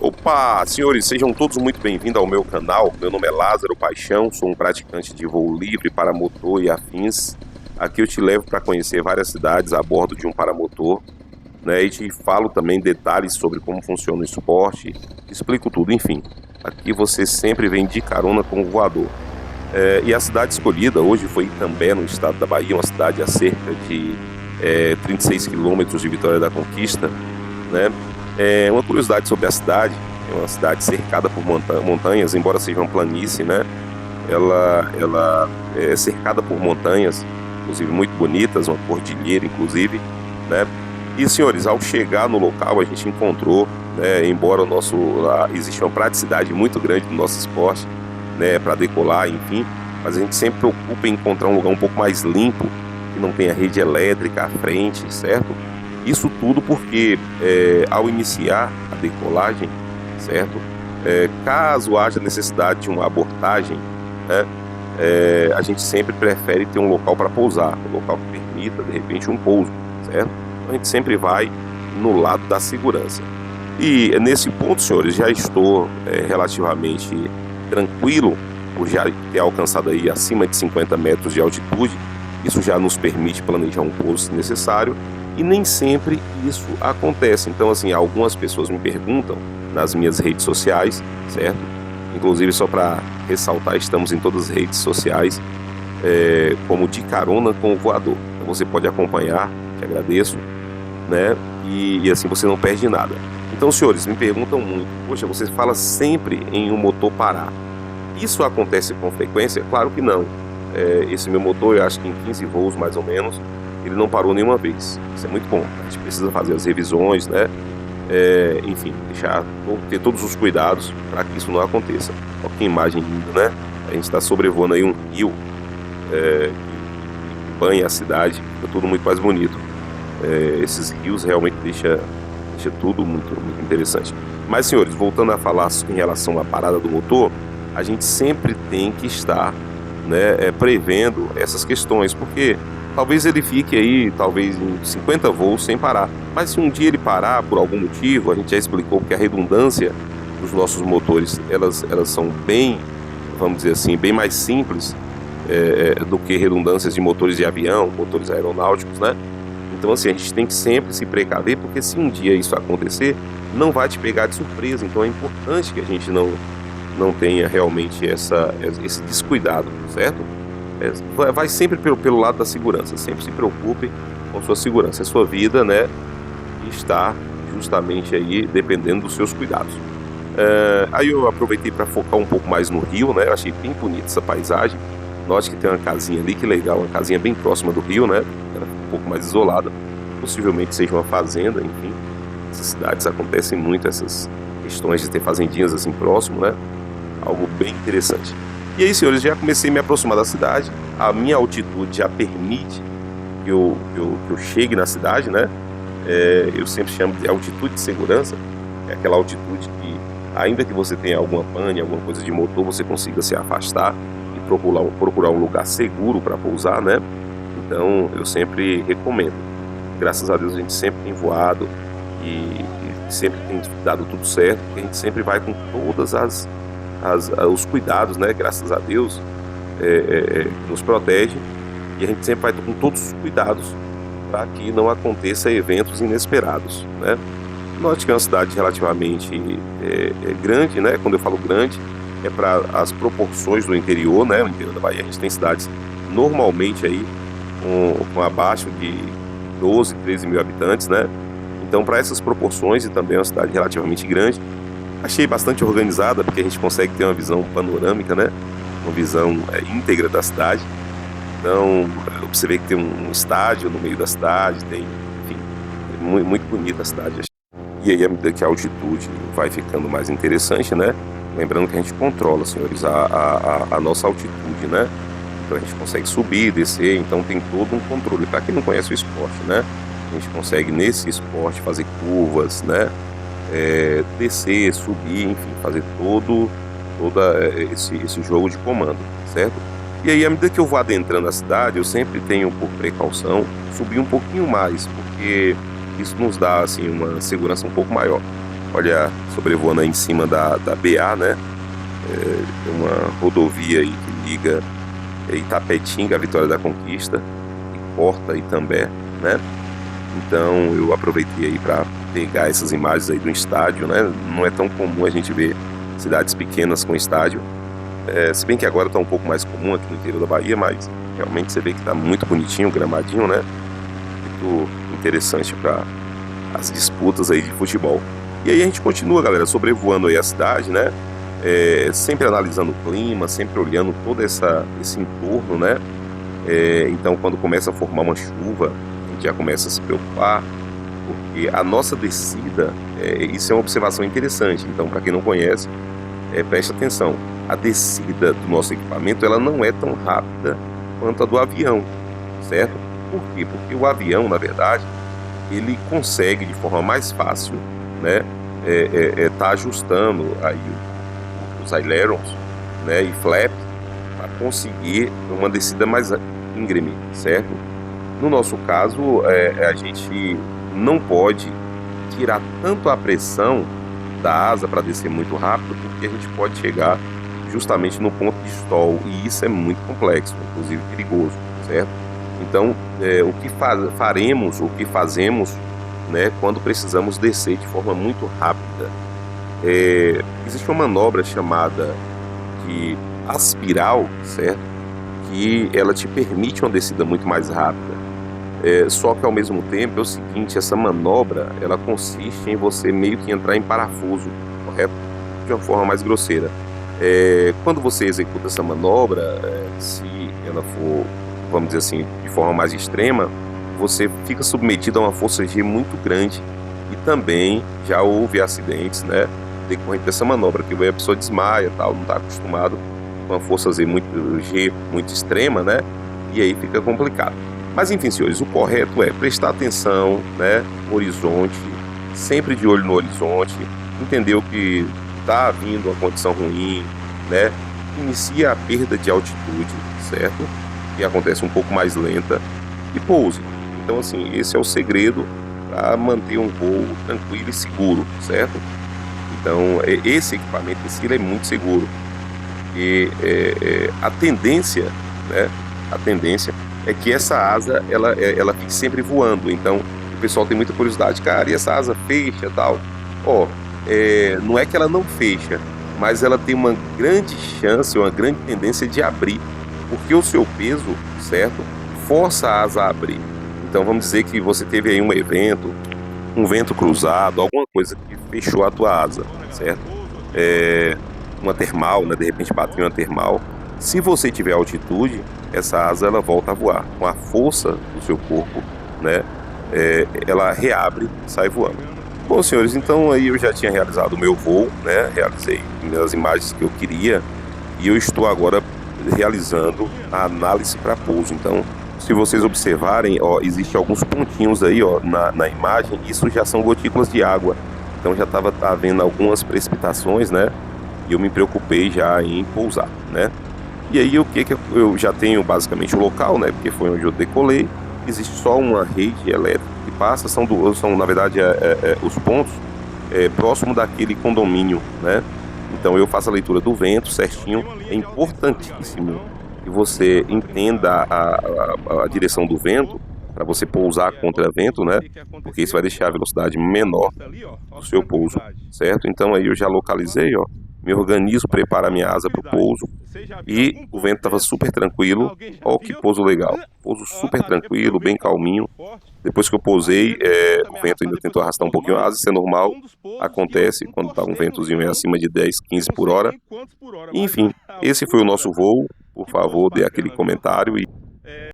Opa, senhores, sejam todos muito bem-vindos ao meu canal. Meu nome é Lázaro Paixão, sou um praticante de voo livre, paramotor e afins. Aqui eu te levo para conhecer várias cidades a bordo de um paramotor, né? E te falo também detalhes sobre como funciona o esporte, explico tudo, enfim. Aqui você sempre vem de carona com o voador. E a cidade escolhida hoje foi Itambé, no estado da Bahia, uma cidade a cerca de 36 quilômetros de Vitória da Conquista, né? Uma curiosidade sobre a cidade: é uma cidade cercada por montanhas, embora seja uma planície, né? Ela é cercada por montanhas, inclusive muito bonitas, uma cordilheira, inclusive, né? E, senhores, ao chegar no local, a gente encontrou, né, embora existe uma praticidade muito grande do nosso esporte, né, para decolar, enfim, mas a gente sempre preocupa em encontrar um lugar um pouco mais limpo, que não tenha rede elétrica à frente, certo? Isso tudo porque, ao iniciar a decolagem, certo? Caso haja necessidade de uma abordagem, né, a gente sempre prefere ter um local para pousar, um local que permita, de repente, um pouso, certo? Então, a gente sempre vai no lado da segurança. E nesse ponto, senhores, já estou relativamente tranquilo, por já ter alcançado aí acima de 50 metros de altitude. Isso já nos permite planejar um pouso se necessário. E nem sempre isso acontece. Então, assim, algumas pessoas me perguntam nas minhas redes sociais, certo? Inclusive, só para ressaltar, estamos em todas as redes sociais, como De Carona com o Voador. Então, você pode acompanhar, te agradeço, né? E assim você não perde nada. Então, senhores, me perguntam muito: poxa, você fala sempre em um motor parar. Isso acontece com frequência? Claro que não. Esse meu motor, eu acho que em 15 voos mais ou menos, ele não parou nenhuma vez. Isso é muito bom. A gente precisa fazer as revisões, né? Enfim, ter todos os cuidados para que isso não aconteça. Olha que imagem linda, né? A gente está sobrevoando aí um rio que banha a cidade, fica tudo muito mais bonito. Esses rios realmente deixa tudo muito, muito interessante. Mas, senhores, voltando a falar em relação à parada do motor, a gente sempre tem que estar, né, prevendo essas questões, porque talvez ele fique aí, talvez em 50 voos sem parar. Mas se um dia ele parar por algum motivo, a gente já explicou que a redundância dos nossos motores, elas são bem, vamos dizer assim, bem mais simples do que redundâncias de motores de avião, motores aeronáuticos, né? Então, assim, a gente tem que sempre se precaver, porque se um dia isso acontecer, não vai te pegar de surpresa. Então é importante que a gente não tenha realmente esse descuidado, certo? Vai sempre pelo lado da segurança. Sempre se preocupe com sua segurança. A sua vida, né, está justamente aí dependendo dos seus cuidados. Aí eu aproveitei para focar um pouco mais no rio, né? Eu achei bem bonita essa paisagem. Note que tem uma casinha ali, que legal, uma casinha bem próxima do rio, né? Ela um pouco mais isolada. Possivelmente seja uma fazenda, enfim. Essas cidades acontecem muito essas questões de ter fazendinhas assim próximo, né? Algo bem interessante. E aí, senhores, já comecei a me aproximar da cidade. A minha altitude já permite que eu chegue na cidade, né? Eu sempre chamo de altitude de segurança. É aquela altitude que, ainda que você tenha alguma pane, alguma coisa de motor, você consiga se afastar e procurar um lugar seguro para pousar, né? Então, eu sempre recomendo. Graças a Deus, a gente sempre tem voado e sempre tem dado tudo certo, porque a gente sempre vai com todas os cuidados, né? Graças a Deus, nos protege, e a gente sempre vai com todos os cuidados para que não aconteça eventos inesperados, né? Note que é uma cidade relativamente grande, né? Quando eu falo grande, é para as proporções do interior, né? O interior da Bahia, a gente tem cidades normalmente aí com abaixo de 12, 13 mil habitantes, né? Então, para essas proporções, e também é uma cidade relativamente grande, achei bastante organizada, porque a gente consegue ter uma visão panorâmica, né? Uma visão íntegra da cidade. Então, você vê que tem um estádio no meio da cidade, tem, enfim, é muito, muito bonita a cidade. E aí, à medida que a altitude vai ficando mais interessante, né? Lembrando que a gente controla, senhores, a nossa altitude, né? Então a gente consegue subir, descer, então tem todo um controle. Para quem não conhece o esporte, né? A gente consegue, nesse esporte, fazer curvas, né? Descer, subir, enfim, fazer todo esse jogo de comando, certo? E aí, à medida que eu vou adentrando a cidade, eu sempre tenho, por precaução, subir um pouquinho mais, porque isso nos dá, assim, uma segurança um pouco maior. Olha, sobrevoando aí em cima da BA, né? É uma rodovia aí que liga Itapetinga, a Vitória da Conquista, e corta Itambé, né? Então eu aproveitei aí para pegar essas imagens aí do estádio, né? Não é tão comum a gente ver cidades pequenas com estádio. Se bem que agora está um pouco mais comum aqui no interior da Bahia, mas realmente você vê que está muito bonitinho, gramadinho, né? Muito interessante para as disputas aí de futebol. E aí a gente continua, galera, sobrevoando aí a cidade, né? Sempre analisando o clima, sempre olhando todo esse entorno, né? Então quando começa a formar uma chuva, a gente já começa a se preocupar, porque a nossa descida, isso é uma observação interessante. Então, para quem não conhece, preste atenção. A descida do nosso equipamento, ela não é tão rápida quanto a do avião, certo? Por quê? Porque o avião, na verdade, ele consegue de forma mais fácil, né, tá ajustando aí os ailerons, né, e flaps para conseguir uma descida mais íngreme, certo? No nosso caso, a gente não pode tirar tanto a pressão da asa para descer muito rápido, porque a gente pode chegar justamente no ponto de stall, e isso é muito complexo, inclusive perigoso, certo? Então, o que faremos, o que fazemos, né, quando precisamos descer de forma muito rápida? Existe uma manobra chamada de aspiral, certo? Que ela te permite uma descida muito mais rápida. Só que ao mesmo tempo é o seguinte, essa manobra, ela consiste em você meio que entrar em parafuso, correto? De uma forma mais grosseira. Quando você executa essa manobra, se ela for, vamos dizer assim, de forma mais extrema, você fica submetido a uma força G muito grande, e também já houve acidentes, né, decorrente dessa manobra, que a pessoa desmaia, tal, não está acostumado com a força G muito extrema, né, e aí fica complicado. Mas enfim, senhores, o correto é prestar atenção, né, no horizonte, sempre de olho no horizonte, entender o que está vindo uma condição ruim, né, inicia a perda de altitude, certo? Que acontece um pouco mais lenta, e pouse. Então, assim, esse é o segredo para manter um voo tranquilo e seguro, certo? Então, esse equipamento em si é muito seguro. E a tendência, né, a tendência é que essa asa, ela fique sempre voando. Então, o pessoal tem muita curiosidade. Cara, e essa asa fecha e tal? Não é que ela não fecha, mas ela tem uma grande chance, uma grande tendência de abrir, porque o seu peso, certo, força a asa a abrir. Então vamos dizer que você teve aí um vento cruzado, alguma coisa que fechou a tua asa, certo? Uma termal, né, de repente bateu uma termal. Se você tiver altitude, essa asa ela volta a voar. Com a força do seu corpo, né, ela reabre e sai voando. Bom, senhores, então aí eu já tinha realizado o meu voo, né? Realizei as imagens que eu queria, e eu estou agora realizando a análise para pouso. Então, se vocês observarem, existem alguns pontinhos aí, na imagem. Isso já são gotículas de água. Então já estava havendo algumas precipitações, né? E eu me preocupei já em pousar, né? E aí o que eu já tenho basicamente o local, né? Porque foi onde eu decolei. Existe só uma rede elétrica que passa, são na verdade os pontos próximo daquele condomínio, né? Então eu faço a leitura do vento certinho. É importantíssimo que você entenda a direção do vento para você pousar contra vento, né? Porque isso vai deixar a velocidade menor do seu pouso, certo? Então aí eu já localizei, me organizo, preparo a minha asa para o pouso, e o vento estava super tranquilo. Que pouso legal, pouso super tranquilo, bem calminho. Depois que eu pousei, o vento ainda tentou arrastar um pouquinho a asa. Isso é normal, acontece quando está um ventozinho acima de 10, 15 por hora. Enfim, esse foi o nosso voo. Por favor, dê aquele comentário e